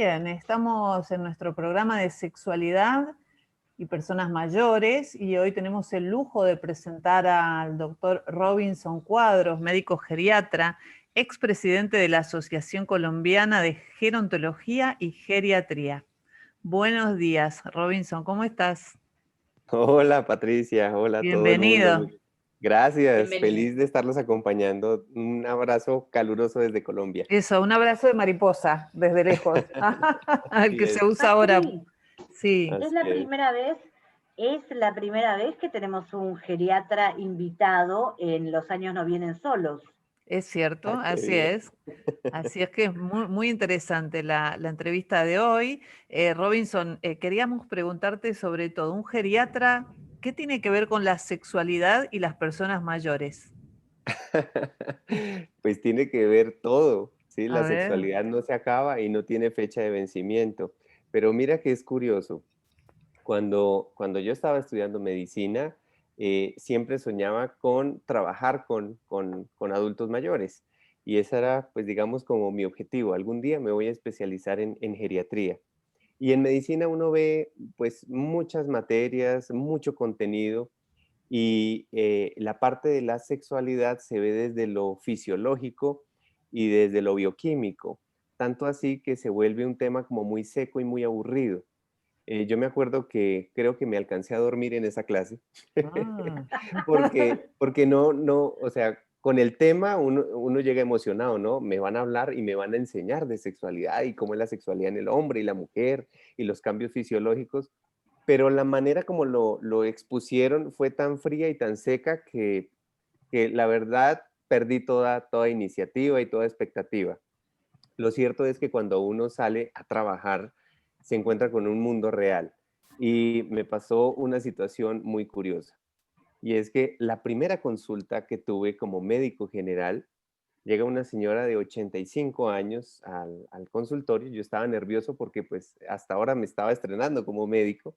Bien, estamos en nuestro programa de sexualidad y personas mayores y hoy tenemos el lujo de presentar al doctor Robinson Cuadros, médico geriatra, expresidente de la Asociación Colombiana de Gerontología y Geriatría. Buenos días, Robinson, ¿cómo estás? Hola Patricia, hola a todo el mundo. Bienvenido. Gracias, Bienvenido. feliz de estarlos acompañando. Un abrazo caluroso desde Colombia. Eso, un abrazo de mariposa desde lejos, el Así que se es, usa ahora. Patri, Sí, así es la primera vez que tenemos un geriatra invitado en Los años no vienen solos. es cierto, Ah, qué así bien. es. Así es que es muy interesante la entrevista de hoy. Robinson, queríamos preguntarte sobre todo, un geriatra, ¿qué tiene que ver con la sexualidad y las personas mayores? Pues tiene que ver todo, ¿sí? A La ver, sexualidad no se acaba y no tiene fecha de vencimiento. Pero mira que es curioso. Cuando yo estaba estudiando medicina, siempre soñaba con trabajar con adultos mayores. Y ese era, pues digamos, como mi objetivo. Algún día me voy a especializar en geriatría. Y en medicina uno ve, pues, muchas materias, mucho contenido, y la parte de la sexualidad se ve desde lo fisiológico y desde lo bioquímico. Tanto así que se vuelve un tema como muy seco y muy aburrido. Yo me acuerdo que creo que me alcancé a dormir en esa clase, ah, porque no, o sea, con el tema uno llega emocionado, ¿no? Me van a hablar y me van a enseñar de sexualidad y cómo es la sexualidad en el hombre y la mujer y los cambios fisiológicos, pero la manera como lo expusieron fue tan fría y tan seca que la verdad perdí toda iniciativa y toda expectativa. Lo cierto es que cuando uno sale a trabajar, se encuentra con un mundo real. Y me pasó una situación muy curiosa. Y es que la primera consulta que tuve como médico general, llega una señora de 85 años al consultorio. Yo estaba nervioso porque pues hasta ahora me estaba estrenando como médico.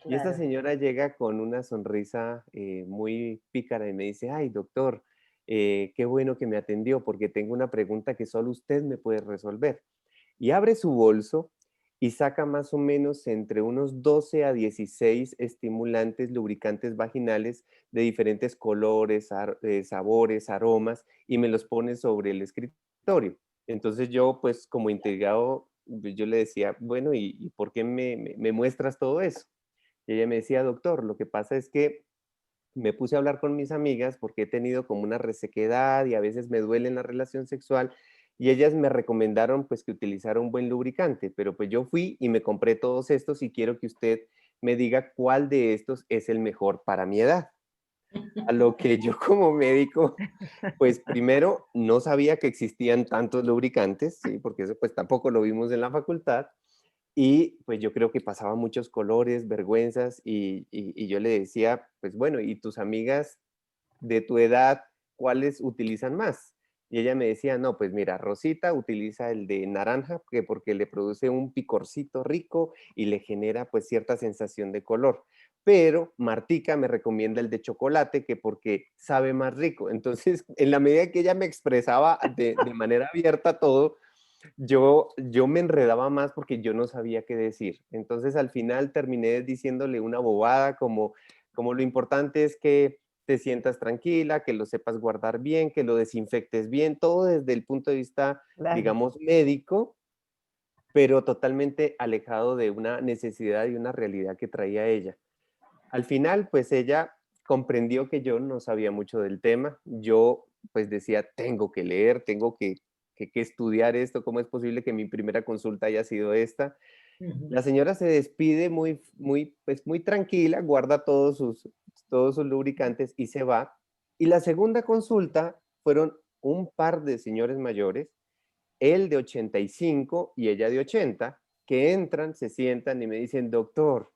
Y esta Claro. señora llega con una sonrisa muy pícara y me dice, ay, doctor, qué bueno que me atendió porque tengo una pregunta que solo usted me puede resolver. Y abre su bolso y saca más o menos entre unos 12 a 16 estimulantes lubricantes vaginales de diferentes colores, sabores, aromas, y me los pone sobre el escritorio. Entonces yo, pues como intrigado, pues, yo le decía, bueno, ¿y por qué me muestras todo eso? Y ella me decía, doctor, lo que pasa es que me puse a hablar con mis amigas porque he tenido como una resequedad y a veces me duele en la relación sexual, y ellas me recomendaron pues que utilizara un buen lubricante, pero pues yo fui y me compré todos estos y quiero que usted me diga cuál de estos es el mejor para mi edad. A lo que yo como médico, pues primero no sabía que existían tantos lubricantes, ¿sí? Porque eso pues tampoco lo vimos en la facultad. Y pues yo creo que pasaba muchos colores, vergüenzas, y yo le decía, pues bueno, ¿y tus amigas de tu edad, cuáles utilizan más? Y ella me decía, no, pues mira, Rosita utiliza el de naranja que porque le produce un picorcito rico y le genera pues cierta sensación de color. Pero Martica me recomienda el de chocolate que porque sabe más rico. Entonces, en la medida que ella me expresaba de manera abierta todo, yo me enredaba más porque yo no sabía qué decir. Entonces al final terminé diciéndole una bobada como lo importante es que te sientas tranquila, que lo sepas guardar bien, que lo desinfectes bien, todo desde el punto de vista, claro. digamos, médico, pero totalmente alejado de una necesidad y una realidad que traía ella. Al final, pues ella comprendió que yo no sabía mucho del tema. Yo pues decía, tengo que leer, tengo que estudiar esto, ¿cómo es posible que mi primera consulta haya sido esta? Ujú. La señora se despide pues muy tranquila, guarda todos sus lubricantes y se va. Y la segunda consulta fueron un par de señores mayores, él de 85 y ella de 80, que entran, se sientan y me dicen, doctor,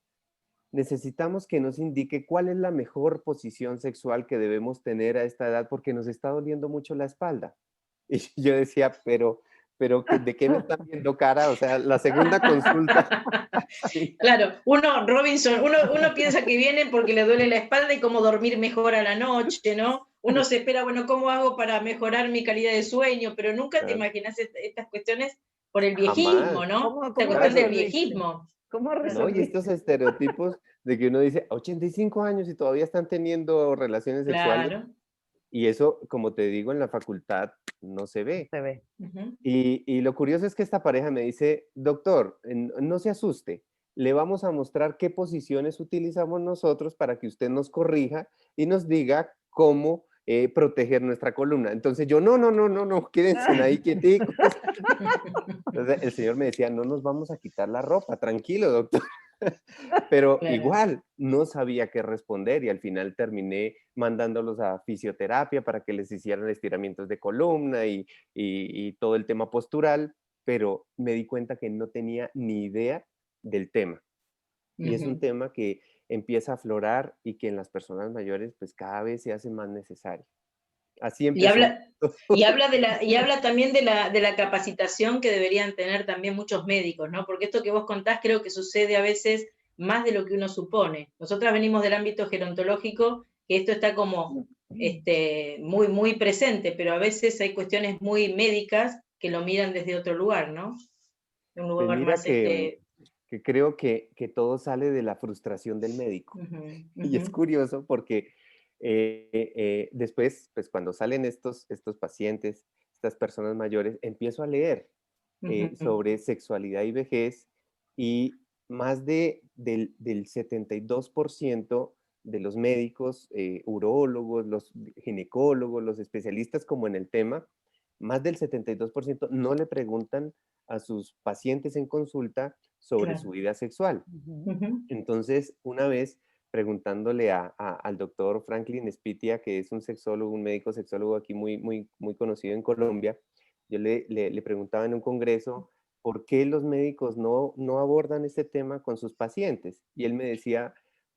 necesitamos que nos indique cuál es la mejor posición sexual que debemos tener a esta edad porque nos está doliendo mucho la espalda. Y yo decía, pero ¿de qué me están viendo cara? O sea, la segunda consulta. Sí, Claro, uno piensa que viene porque le duele la espalda y cómo dormir mejor a la noche, ¿no? Uno se espera, bueno, ¿cómo hago para mejorar mi calidad de sueño? Pero nunca te claro. imaginas estas cuestiones por el viejismo, Jamás. ¿no? ¿Cómo, Esta cómo cuestión del Claro. resolviste? viejismo. ¿Cómo ¿No? Y resolviste? estos estereotipos de que uno dice 85 años y todavía están teniendo relaciones sexuales. Claro. Y eso, como te digo, en la facultad no se ve. Se ve. Ujú. Y lo curioso es que esta pareja me dice, doctor, no se asuste, le vamos a mostrar qué posiciones utilizamos nosotros para que usted nos corrija y nos diga cómo proteger nuestra columna. Entonces yo, no, quédense ahí quieticos. Entonces el señor me decía, no nos vamos a quitar la ropa, tranquilo, doctor. Pero Claro. igual no sabía qué responder y al final terminé mandándolos a fisioterapia para que les hicieran estiramientos de columna y todo el tema postural, pero me di cuenta que no tenía ni idea del tema. Y es un Ujú. tema que empieza a aflorar y que en las personas mayores pues cada vez se hace más necesario. Así Y empezó. habla también de la capacitación que deberían tener también muchos médicos, ¿no? Porque esto que vos contás creo que sucede a veces más de lo que uno supone. Nosotras venimos del ámbito gerontológico, que esto está como muy, muy presente, pero a veces hay cuestiones muy médicas que lo miran desde otro lugar, ¿no? Un Pues lugar mira más que creo que todo sale de la frustración del médico. ujú, Y es ujú, curioso porque después, pues cuando salen estos pacientes, estas personas mayores, empiezo a leer ujú. sobre sexualidad y vejez y más del 72% de los médicos, urólogos, los ginecólogos, los especialistas como en el tema, más del 72% no le preguntan a sus pacientes en consulta sobre Claro. su vida sexual. Ujú. Ujú, Entonces, una vez preguntándole al doctor Franklin Spitia, que es un sexólogo, un médico sexólogo aquí muy conocido en Colombia, yo le preguntaba en un congreso, ¿por qué los médicos no abordan este tema con sus pacientes? Y él me decía,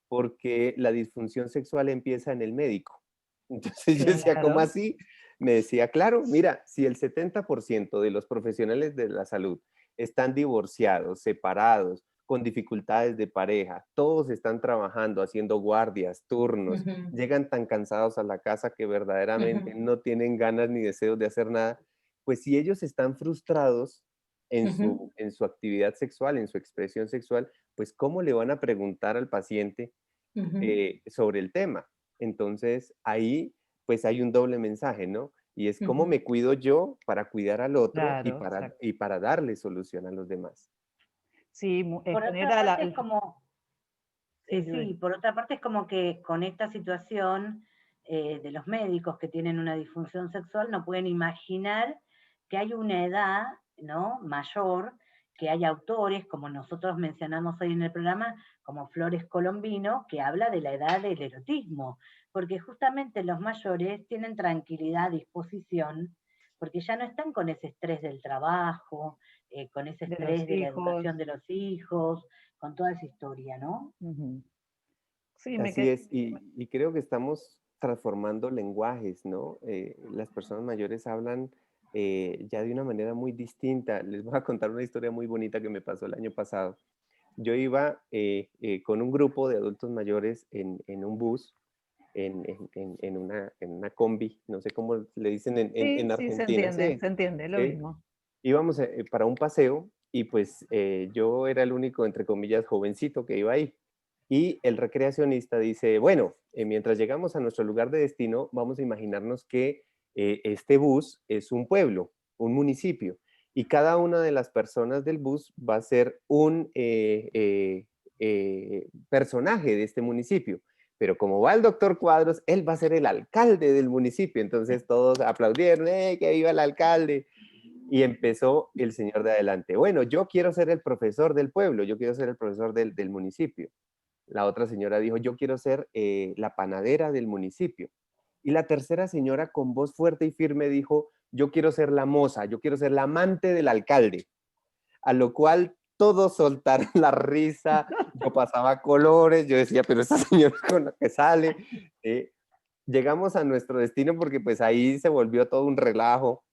porque la disfunción sexual empieza en el médico. Entonces yo decía, ¿cómo Claro. así? Me decía, claro, mira, si el 70% de los profesionales de la salud están divorciados, separados, con dificultades de pareja, todos están trabajando, haciendo guardias, turnos, ujú, llegan tan cansados a la casa que verdaderamente ujú, no tienen ganas ni deseos de hacer nada, pues si ellos están frustrados ujú, en su actividad sexual, en su expresión sexual, pues ¿cómo le van a preguntar al paciente ujú, sobre el tema? Entonces ahí pues hay un doble mensaje, ¿no? Y es cómo ujú. me cuido yo para cuidar al otro Claro, exacto. y para darle solución a los demás. Sí, Por otra genera parte es como, sí, sí, Judy. por otra parte es como que con esta situación de los médicos que tienen una disfunción sexual no pueden imaginar que hay una edad, ¿no?, mayor, que hay autores, como nosotros mencionamos hoy en el programa, como Flores Colombino, que habla de la edad del erotismo, porque justamente los mayores tienen tranquilidad, disposición, porque ya no están con ese estrés del trabajo, con ese De los estrés de la educación hijos. de los hijos, con toda esa historia, ¿no? Ujú. Sí, me Así quedé. es, y creo que estamos transformando lenguajes, ¿no? Las personas mayores hablan ya de una manera muy distinta. Les voy a contar una historia muy bonita que me pasó el año pasado. Yo iba con un grupo de adultos mayores en un bus, en una combi, no sé cómo le dicen Sí, en sí, Argentina, sí, se entiende, lo sí. mismo. Íbamos para un paseo y pues yo era el único, entre comillas, jovencito que iba ahí. Y el recreacionista dice, bueno, mientras llegamos a nuestro lugar de destino, vamos a imaginarnos que este bus es un pueblo, un municipio, y cada una de las personas del bus va a ser un personaje de este municipio. Pero como va el doctor Cuadros, él va a ser el alcalde del municipio. Entonces todos aplaudieron, que viva el alcalde! Y empezó el señor de adelante. Bueno, yo quiero ser el profesor del pueblo, yo quiero ser el profesor del municipio. La otra señora dijo, yo quiero ser la panadera del municipio. Y la tercera señora con voz fuerte y firme dijo, yo quiero ser la moza, yo quiero ser la amante del alcalde. A lo cual todos soltaron la risa, yo pasaba colores, yo decía, pero esta señora con la que sale. Llegamos a nuestro destino porque pues ahí se volvió todo un relajo.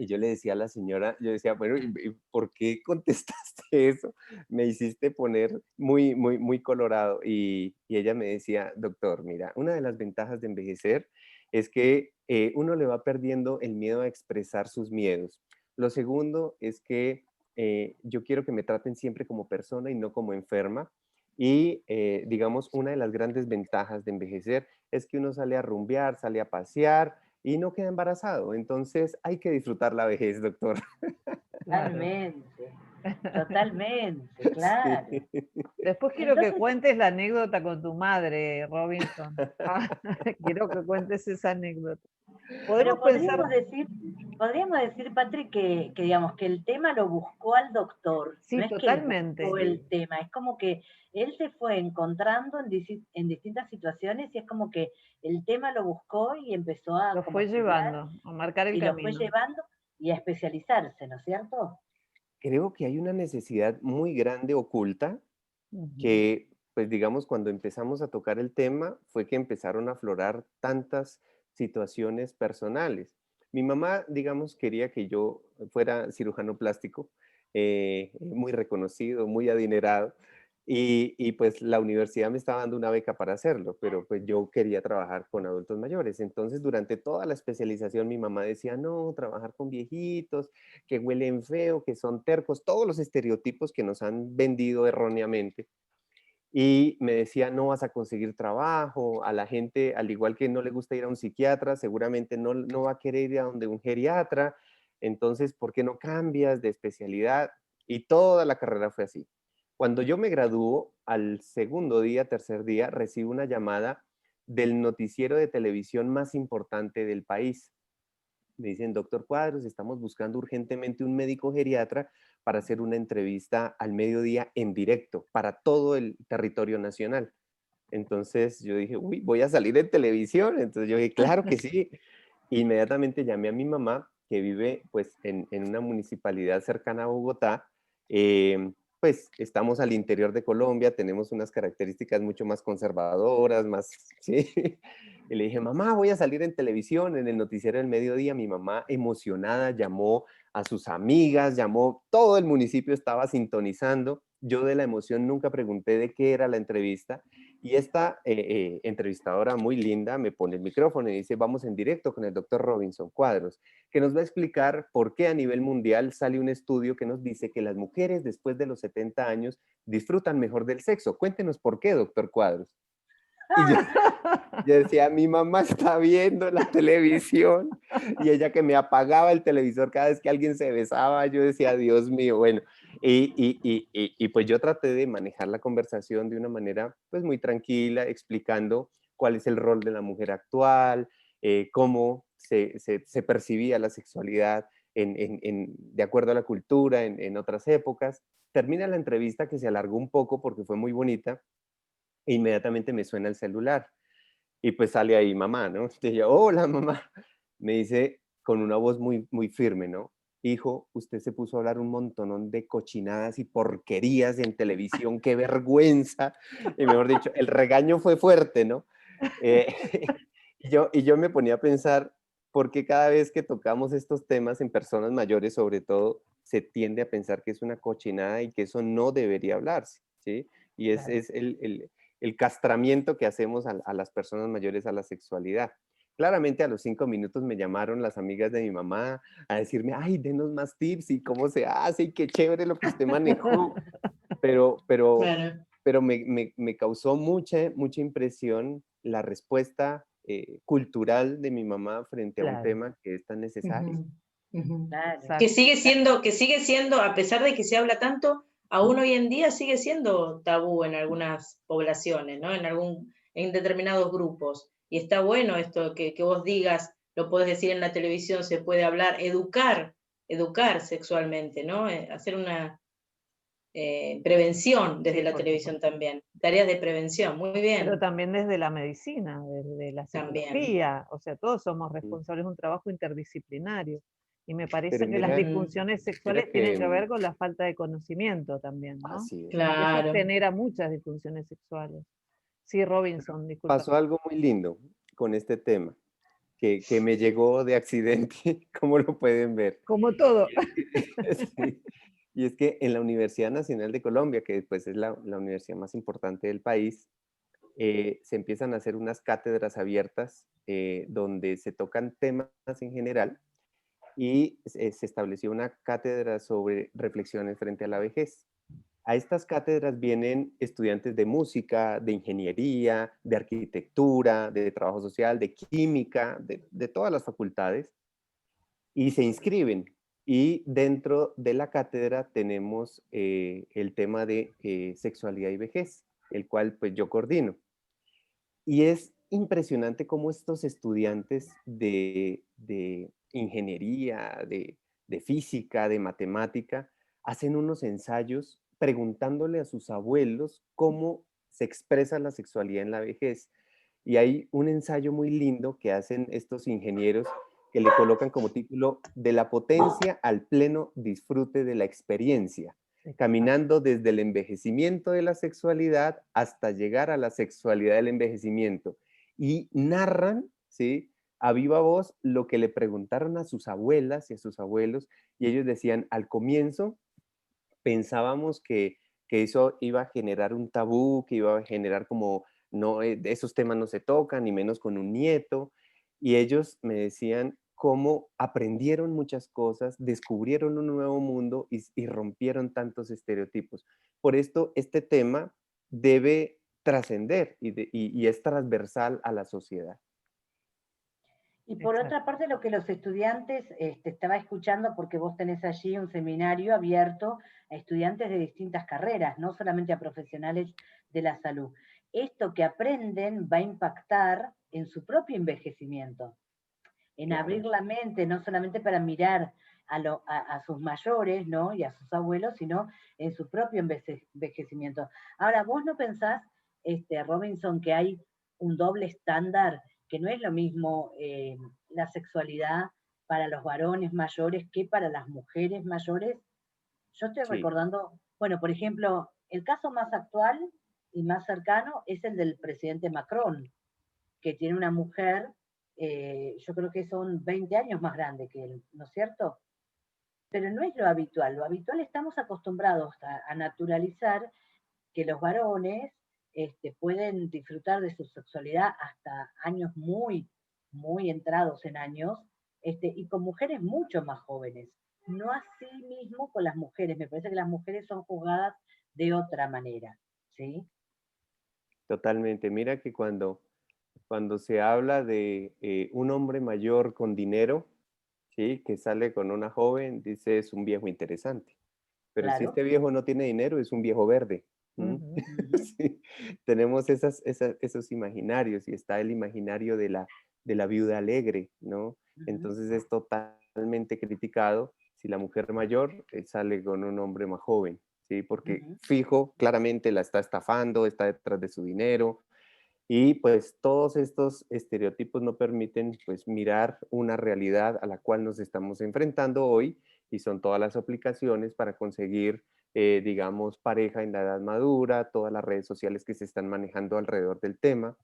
Y yo le decía a la señora, yo decía, bueno, ¿y por qué contestaste eso? Me hiciste poner muy colorado. Y ella me decía, doctor, mira, una de las ventajas de envejecer es que uno le va perdiendo el miedo a expresar sus miedos. Lo segundo es que yo quiero que me traten siempre como persona y no como enferma. Y digamos, una de las grandes ventajas de envejecer es que uno sale a rumbear, sale a pasear y no queda embarazado. Entonces hay que disfrutar la vejez, doctor. Claro. Totalmente, totalmente, claro. Sí. Después quiero que Entonces, cuentes la anécdota con tu madre, Robinson. Quiero que cuentes esa anécdota. pero Podemos pensar, podríamos decir, Patrick, que digamos que el tema lo buscó al doctor, no sí, es que él buscó totalmente. el tema, es como que él se fue encontrando en distintas situaciones y es como que el tema lo buscó y empezó a Lo como fue estudiar llevando, a marcar el y lo fue camino. llevando y a especializarse, ¿no es cierto? Creo que hay una necesidad muy grande oculta Ujú. que, pues digamos, cuando empezamos a tocar el tema fue que empezaron a aflorar tantas situaciones personales. Mi mamá, digamos, quería que yo fuera cirujano plástico, muy reconocido, muy adinerado, y pues la universidad me estaba dando una beca para hacerlo, pero pues yo quería trabajar con adultos mayores. Entonces, durante toda la especialización, mi mamá decía, no, trabajar con viejitos, que huelen feo, que son tercos, todos los estereotipos que nos han vendido erróneamente. Y me decía, no vas a conseguir trabajo, a la gente, al igual que no le gusta ir a un psiquiatra, seguramente no va a querer ir a donde un geriatra, entonces, ¿por qué no cambias de especialidad? Y toda la carrera fue así. Cuando yo me graduó, al segundo día, tercer día, recibo una llamada del noticiero de televisión más importante del país. Me dicen, doctor Cuadros, estamos buscando urgentemente un médico geriatra para hacer una entrevista al mediodía en directo para todo el territorio nacional. Entonces yo dije, uy, voy a salir en televisión. Entonces yo dije, claro que sí. Inmediatamente llamé a mi mamá, que vive pues en una municipalidad cercana a Bogotá. Pues estamos al interior de Colombia, tenemos unas características mucho más conservadoras, más, ¿sí? Y le dije, mamá, voy a salir en televisión, en el noticiero del mediodía. Mi mamá emocionada llamó a sus amigas, llamó, todo el municipio estaba sintonizando. Yo de la emoción nunca pregunté de qué era la entrevista y esta entrevistadora muy linda me pone el micrófono y dice, vamos en directo con el doctor Robinson Cuadros, que nos va a explicar por qué a nivel mundial sale un estudio que nos dice que las mujeres después de los 70 años disfrutan mejor del sexo. Cuéntenos por qué, doctor Cuadros. Y yo decía, mi mamá está viendo la televisión y ella que me apagaba el televisor cada vez que alguien se besaba, yo decía, Dios mío, bueno, pues yo traté de manejar la conversación de una manera pues muy tranquila, explicando cuál es el rol de la mujer actual, cómo se percibía la sexualidad de acuerdo a la cultura en otras épocas. Termina la entrevista que se alargó un poco porque fue muy bonita e inmediatamente me suena el celular. Y pues sale ahí mamá, ¿no? Entonces yo, hola mamá. Me dice con una voz muy, muy firme, ¿no? Hijo, usted se puso a hablar un montonón de cochinadas y porquerías en televisión, qué vergüenza. Y mejor dicho, el regaño fue fuerte, ¿no? Eh, y yo me ponía a pensar, ¿por qué cada vez que tocamos estos temas en personas mayores, sobre todo, se tiende a pensar que es una cochinada y que eso no debería hablarse, ¿sí? Y Claro. es el castramiento que hacemos a las personas mayores a la sexualidad. Claramente a los 5 minutos me llamaron las amigas de mi mamá a decirme, ay, denos más tips y cómo se hace y qué chévere lo que usted manejó. Pero, pero, Claro. pero me causó mucha, mucha impresión la respuesta cultural de mi mamá frente a un Claro, tema que es tan necesario. Ujú, ujú. Claro. exacto. Que sigue siendo, a pesar de que se habla tanto, aún hoy en día sigue siendo tabú en algunas poblaciones, ¿no? En determinados grupos. Y está bueno esto que vos digas, lo podés decir en la televisión, se puede hablar, educar sexualmente, ¿no? Hacer una prevención desde Sí, la por televisión supuesto. también. Tareas de prevención, muy Pero bien, también desde la medicina, desde la también. psicología, o sea, todos somos responsables de un trabajo interdisciplinario. Y me Pero parece que las mira, Ujú, disfunciones mira sexuales tienen que que ver con la falta de conocimiento también, ¿no? así es. Y eso claro. genera muchas disfunciones sexuales. Sí, Robinson, disculpa. Pasó algo muy lindo con este tema, que me llegó de accidente, como lo pueden ver. Como todo. Y es que, sí, y es que en la Universidad Nacional de Colombia, que pues es la universidad más importante del país, se empiezan a hacer unas cátedras abiertas donde se tocan temas en general y se estableció una cátedra sobre reflexiones frente a la vejez. A estas cátedras vienen estudiantes de música, de ingeniería, de arquitectura, de trabajo social, de química, de todas las facultades, y se inscriben. Y dentro de la cátedra tenemos el tema de sexualidad y vejez, el cual pues yo coordino. Y es impresionante cómo estos estudiantes de ingeniería, de física, de matemática, hacen unos ensayos preguntándole a sus abuelos cómo se expresa la sexualidad en la vejez. Y hay un ensayo muy lindo que hacen estos ingenieros que le colocan como título "De la potencia al pleno disfrute de la experiencia, caminando desde el envejecimiento de la sexualidad hasta llegar a la sexualidad del envejecimiento". Y narran, ¿sí?, a viva voz lo que le preguntaron a sus abuelas y a sus abuelos, y ellos decían: al comienzo pensábamos que eso iba a generar un tabú, que iba a generar como, no, esos temas no se tocan, ni menos con un nieto. Y ellos me decían cómo aprendieron muchas cosas, descubrieron un nuevo mundo y rompieron tantos estereotipos. Por esto, este tema debe trascender y es transversal a la sociedad. Y por Exacto. otra parte, lo que los estudiantes, estaba escuchando, porque vos tenés allí un seminario abierto a estudiantes de distintas carreras, no solamente a profesionales de la salud. Esto que aprenden va a impactar en su propio envejecimiento, en abrir Claro. la mente, no solamente para mirar a sus mayores, ¿no?, y a sus abuelos, sino en su propio envejecimiento. Ahora, ¿vos no pensás, Robinson, que hay un doble estándar, que no es lo mismo la sexualidad para los varones mayores que para las mujeres mayores? Yo estoy Sí, recordando, bueno, por ejemplo, el caso más actual y más cercano es el del presidente Macron, que tiene una mujer, yo creo que son 20 años más grande que él, ¿no es cierto? Pero no es lo habitual estamos acostumbrados a naturalizar que los varones pueden disfrutar de su sexualidad hasta años muy, muy entrados en años, y con mujeres mucho más jóvenes. No así mismo con las mujeres, me parece que las mujeres son juzgadas de otra manera, ¿sí? totalmente. Mira que cuando se habla de un hombre mayor con dinero, ¿sí?, que sale con una joven, dice: es un viejo interesante. Pero si Claro. este viejo no tiene dinero, es un viejo verde. ¿M? Ujú. Ujú, Sí, tenemos esos imaginarios, y está el imaginario de la viuda alegre, ¿no? ujú, Entonces es totalmente criticado si la mujer mayor sale con un hombre más joven, ¿sí? Porque ujú. fijo, claramente la está estafando, está detrás de su dinero, y pues todos estos estereotipos no permiten pues mirar una realidad a la cual nos estamos enfrentando hoy, y son todas las aplicaciones para conseguir, digamos, pareja en la edad madura, todas las redes sociales que se están manejando alrededor del tema,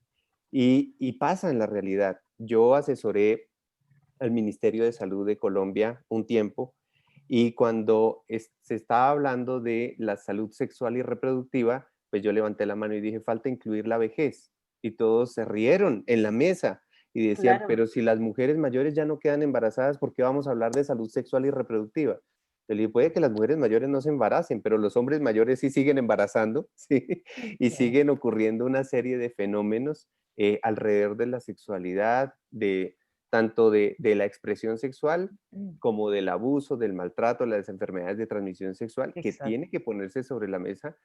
y pasa en la realidad. Yo asesoré al Ministerio de Salud de Colombia un tiempo, y cuando se estaba hablando de la salud sexual y reproductiva, pues yo levanté la mano y dije: falta incluir la vejez. Y todos se rieron en la mesa y decían: Claro, pero si las mujeres mayores ya no quedan embarazadas, ¿por qué vamos a hablar de salud sexual y reproductiva? Yo le dije: puede que las mujeres mayores no se embaracen, pero los hombres mayores sí siguen embarazando, ¿sí? Y sí, siguen ocurriendo una serie de fenómenos alrededor de la sexualidad, tanto de la expresión sexual como del abuso, del maltrato, las enfermedades de transmisión sexual, que Exacto. tiene que ponerse sobre la mesa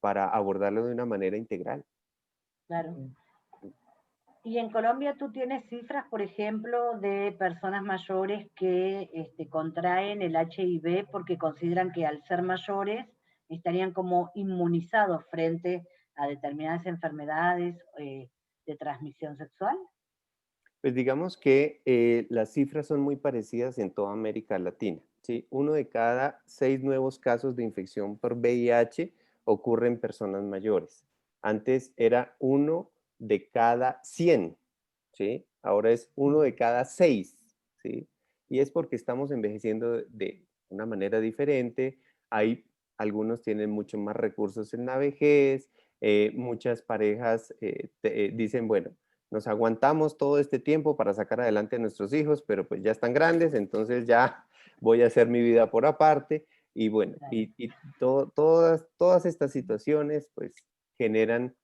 para abordarlo de una manera integral. claro. Y en Colombia tú tienes cifras, por ejemplo, de personas mayores que contraen el HIV porque consideran que al ser mayores estarían como inmunizados frente a determinadas enfermedades de transmisión sexual. Pues digamos que las cifras son muy parecidas en toda América Latina, ¿sí? 1 de cada 6 nuevos casos de infección por VIH ocurre en personas mayores. Antes era 1 de cada 100, ¿sí? Ahora es 1 de cada 6, ¿sí? Y es porque estamos envejeciendo de una manera diferente. Hay, algunos tienen mucho más recursos en la vejez, muchas parejas dicen: bueno, nos aguantamos todo este tiempo para sacar adelante a nuestros hijos, pero pues ya están grandes, entonces ya voy a hacer mi vida por aparte. Y bueno, todas estas situaciones pues generan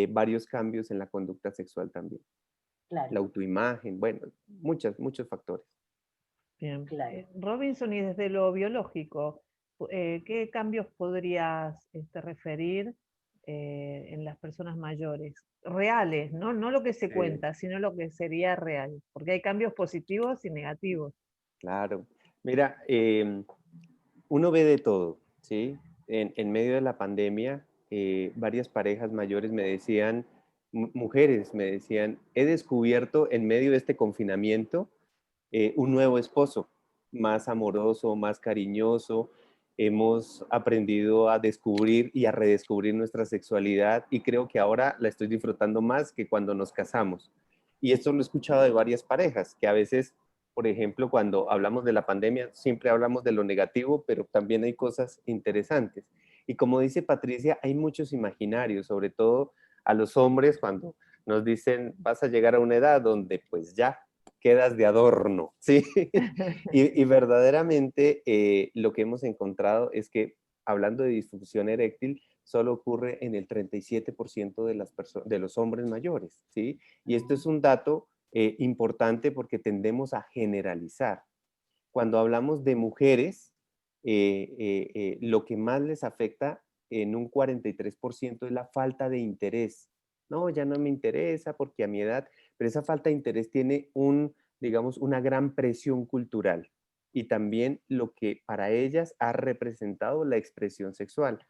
varios cambios en la conducta sexual también. La Claro, autoimagen, bueno, muchos factores. Bien. claro. Robinson, y desde lo biológico, ¿qué cambios podrías referir en las personas mayores? Reales, ¿no? No lo que se cuenta, sino lo que sería real, porque hay cambios positivos y negativos. Claro. Mira, uno ve de todo, ¿sí? En medio de la pandemia, varias parejas mayores me decían, mujeres me decían, he descubierto en medio de este confinamiento un nuevo esposo, más amoroso, más cariñoso. Hemos aprendido a descubrir y a redescubrir nuestra sexualidad y creo que ahora la estoy disfrutando más que cuando nos casamos. Y esto lo he escuchado de varias parejas, que a veces, por ejemplo, cuando hablamos de la pandemia, siempre hablamos de lo negativo, pero también hay cosas interesantes. Y como dice Patricia, hay muchos imaginarios, sobre todo a los hombres cuando nos dicen, vas a llegar a una edad donde pues ya quedas de adorno, ¿sí? Y verdaderamente lo que hemos encontrado es que hablando de disfunción eréctil, solo ocurre en el 37% de los hombres mayores, ¿sí? Y esto es un dato importante porque tendemos a generalizar. Cuando hablamos de mujeres, lo que más les afecta en un 43% es la falta de interés. No, ya no me interesa porque a mi edad, pero esa falta de interés tiene digamos, una gran presión cultural y también lo que para ellas ha representado la expresión sexual.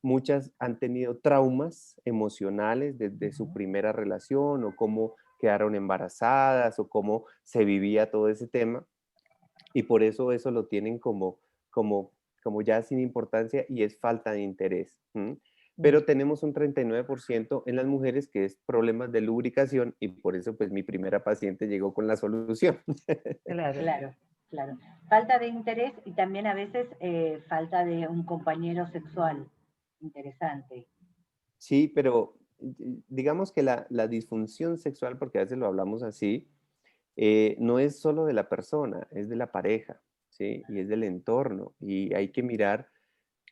Muchas han tenido traumas emocionales desde su primera relación o cómo quedaron embarazadas o cómo se vivía todo ese tema y por eso lo tienen como ya sin importancia y es falta de interés. Pero tenemos un 39% en las mujeres que es problemas de lubricación y por eso pues mi primera paciente llegó con la solución. Claro. Claro, claro. Falta de interés y también a veces falta de un compañero sexual. Interesante. Sí, pero digamos que la disfunción sexual, porque a veces lo hablamos así, no es solo de la persona, es de la pareja, ¿sí? Y es del entorno. Y hay que mirar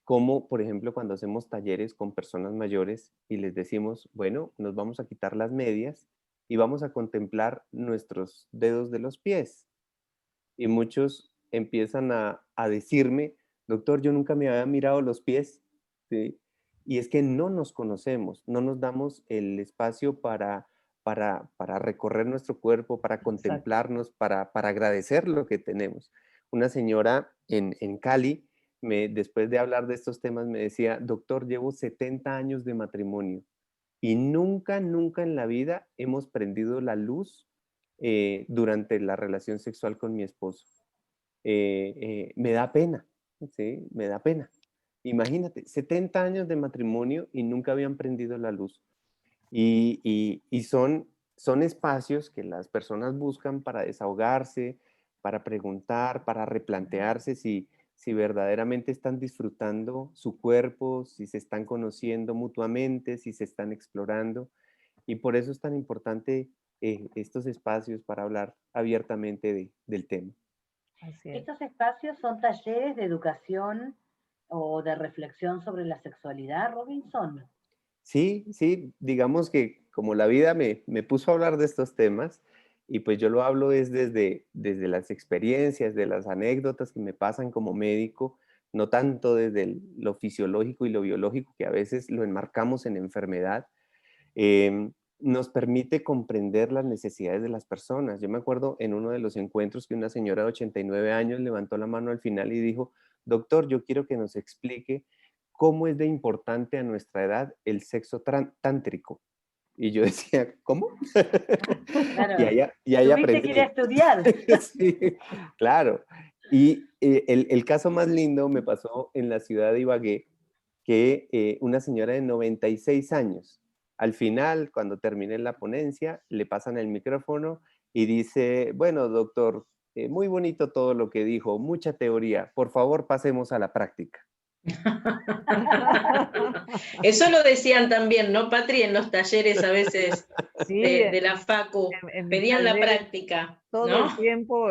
cómo, por ejemplo, cuando hacemos talleres con personas mayores y les decimos, bueno, nos vamos a quitar las medias y vamos a contemplar nuestros dedos de los pies. Y muchos empiezan a decirme, doctor, yo nunca me había mirado los pies, ¿sí? Y es que no nos conocemos, no nos damos el espacio para recorrer nuestro cuerpo, para Exacto. contemplarnos, para agradecer lo que tenemos. Una señora en Cali, después de hablar de estos temas, me decía, doctor, llevo 70 años de matrimonio y nunca en la vida hemos prendido la luz durante la relación sexual con mi esposo. Me da pena, ¿sí? Me da pena. Imagínate, 70 años de matrimonio y nunca habían prendido la luz. Y son espacios que las personas buscan para desahogarse, para preguntar, para replantearse si verdaderamente están disfrutando su cuerpo, si se están conociendo mutuamente, si se están explorando. Y por eso es tan importante estos espacios para hablar abiertamente del tema. Así es. ¿Estos espacios son talleres de educación o de reflexión sobre la sexualidad, Robinson? Sí, sí, digamos que como la vida me puso a hablar de estos temas y pues yo lo hablo es desde las experiencias, de las anécdotas que me pasan como médico, no tanto desde lo fisiológico y lo biológico, que a veces lo enmarcamos en enfermedad, nos permite comprender las necesidades de las personas. Yo me acuerdo en uno de los encuentros que una señora de 89 años levantó la mano al final y dijo, doctor, yo quiero que nos explique cómo es de importante a nuestra edad el sexo tántrico. Y yo decía, ¿cómo? Claro, y ahí tuviste que ir a aprendí. estudiar. Sí, claro. Y el caso más lindo me pasó en la ciudad de Ibagué, que una señora de 96 años, al final, cuando terminé la ponencia, le pasan el micrófono y dice, bueno, doctor, muy bonito todo lo que dijo, mucha teoría, por favor pasemos a la práctica. Eso lo decían también, ¿no, Patri? En los talleres a veces Sí, de la Facu, en mis pedían la talleres práctica, todo ¿no? el tiempo,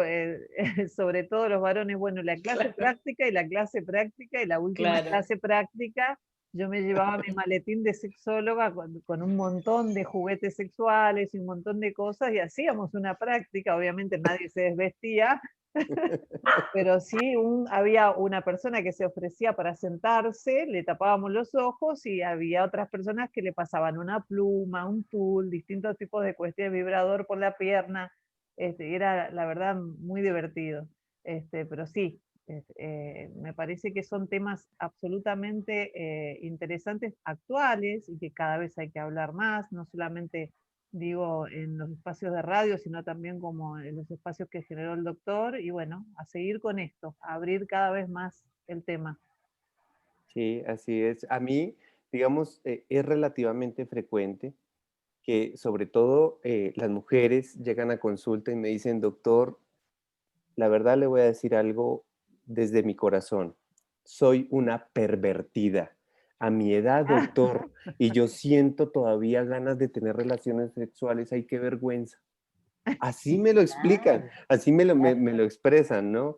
sobre todo los varones, bueno, la clase Claro. práctica y la clase práctica y la última Claro. clase práctica, yo me llevaba mi maletín de sexóloga con un montón de juguetes sexuales y un montón de cosas y hacíamos una práctica, obviamente nadie se desvestía, pero sí había una persona que se ofrecía para sentarse, le tapábamos los ojos y había otras personas que le pasaban una pluma, un tul, distintos tipos de cuestiones, vibrador por la pierna. Era la verdad muy divertido. Pero sí, me parece que son temas absolutamente interesantes, actuales y que cada vez hay que hablar más, no solamente digo, en los espacios de radio, sino también como en los espacios que generó el doctor, y bueno, a seguir con esto, a abrir cada vez más el tema. Sí, así es. A mí, digamos, es relativamente frecuente que sobre todo las mujeres llegan a consulta y me dicen, doctor, la verdad le voy a decir algo desde mi corazón. Soy una pervertida. A mi edad, doctor, y yo siento todavía ganas de tener relaciones sexuales. ¡Ay, qué vergüenza! Así me lo explican, así me lo expresan, ¿no?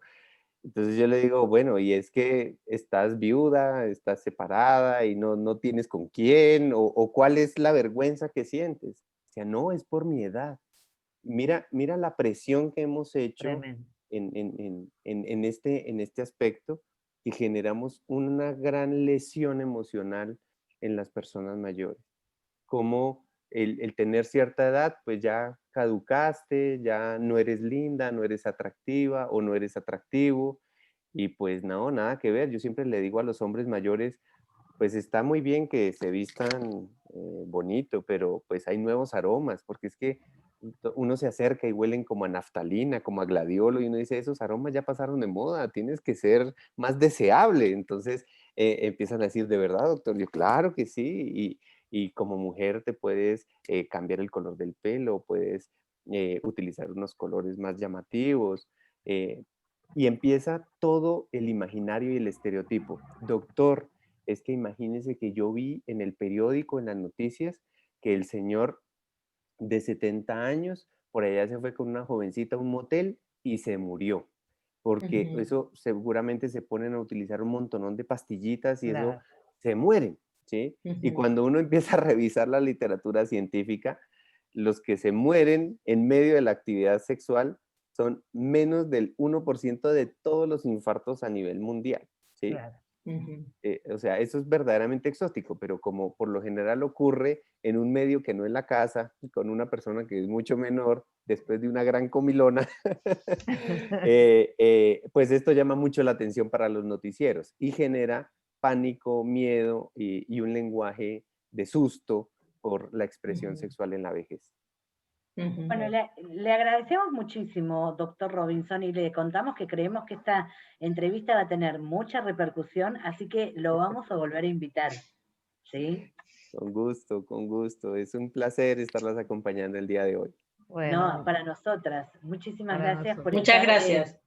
Entonces yo le digo, bueno, y es que estás viuda, estás separada y no tienes con quién, o cuál es la vergüenza que sientes. O sea, no, es por mi edad. Mira la presión que hemos hecho Tremendo. en este aspecto y generamos una gran lesión emocional en las personas mayores. Como el tener cierta edad, pues ya caducaste, ya no eres linda, no eres atractiva o no eres atractivo. Y pues no, nada que ver. Yo siempre le digo a los hombres mayores, pues está muy bien que se vistan bonito, pero pues hay nuevos aromas, porque es que uno se acerca y huelen como a naftalina, como a gladiolo, y uno dice, esos aromas ya pasaron de moda, tienes que ser más deseable. Entonces empiezan a decir, ¿de verdad, doctor? Yo, claro que sí, y como mujer te puedes cambiar el color del pelo, puedes utilizar unos colores más llamativos, y empieza todo el imaginario y el estereotipo. Doctor, es que imagínense que yo vi en el periódico, en las noticias, que el señor de 70 años, por allá se fue con una jovencita a un motel y se murió, porque eso seguramente se ponen a utilizar un montonón de pastillitas y eso Claro. se mueren, ¿sí? Y cuando uno empieza a revisar la literatura científica, los que se mueren en medio de la actividad sexual son menos del 1% de todos los infartos a nivel mundial, ¿sí? Claro. O sea, eso es verdaderamente exótico, pero como por lo general ocurre en un medio que no es la casa, con una persona que es mucho menor, después de una gran comilona, pues esto llama mucho la atención para los noticieros y genera pánico, miedo y un lenguaje de susto por la expresión sexual en la vejez. Bueno, le agradecemos muchísimo, doctor Robinson, y le contamos que creemos que esta entrevista va a tener mucha repercusión, así que lo vamos a volver a invitar. ¿Sí? Con gusto, con gusto. Es un placer estarlas acompañando el día de hoy. Bueno, No, para nosotras. Muchísimas para gracias por nosotros. Muchas estar. gracias.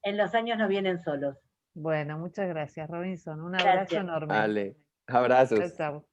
En los años no vienen solos. Bueno, muchas gracias, Robinson. Un abrazo Gracias. enorme. Vale, Chao, abrazos. chao.